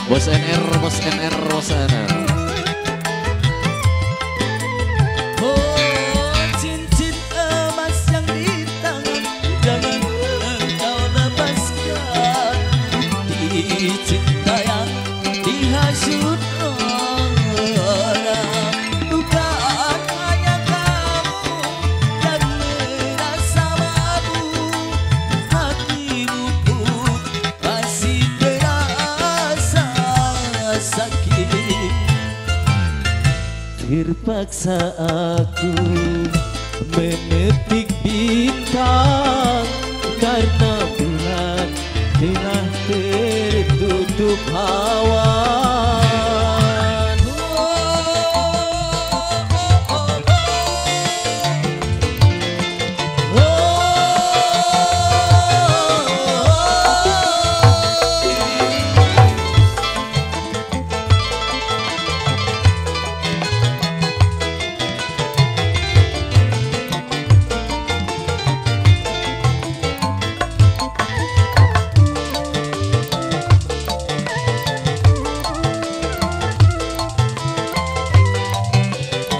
Bos NR, bos NR, bos NR. Oh, cincin emas yang di tangan, jangan engkau lepaskan. Bukti cinta yang dihasut orang, bukan hanya kamu yang merasa malu. Hatimu pun masih terasa sakit. Terpaksa aku memetik bintang karena bulan tengah tertutup awan.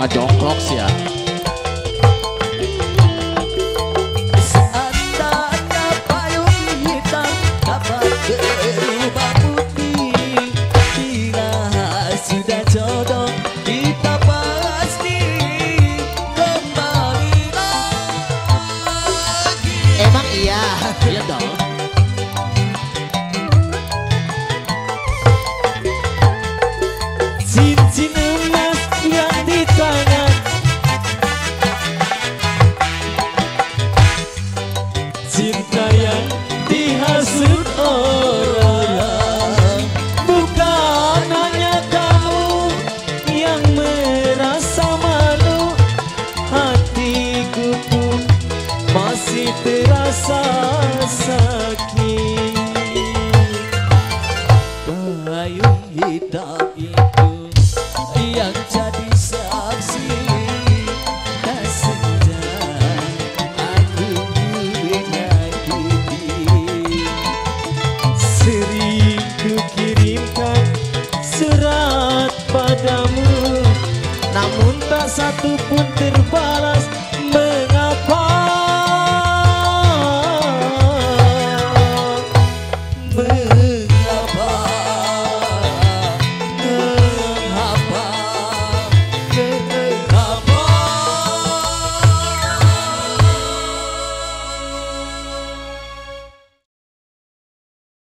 Jongklok sih ya. Seandainya payung hitam dapat berubah putih, bila sudah jodoh kita pasti kembali lagi. Emang iya. Iya dong. Cincin emas yang di tangan, cinta yang dihasut orang, bukan hanya kamu yang merasa malu. Hatiku pun masih terasa sakit. Payung hitam itu yang jadi saksi, tak senja aku menyakiti. Sering ku kirimkan surat padamu, namun tak satu pun terbalas. Mengapa?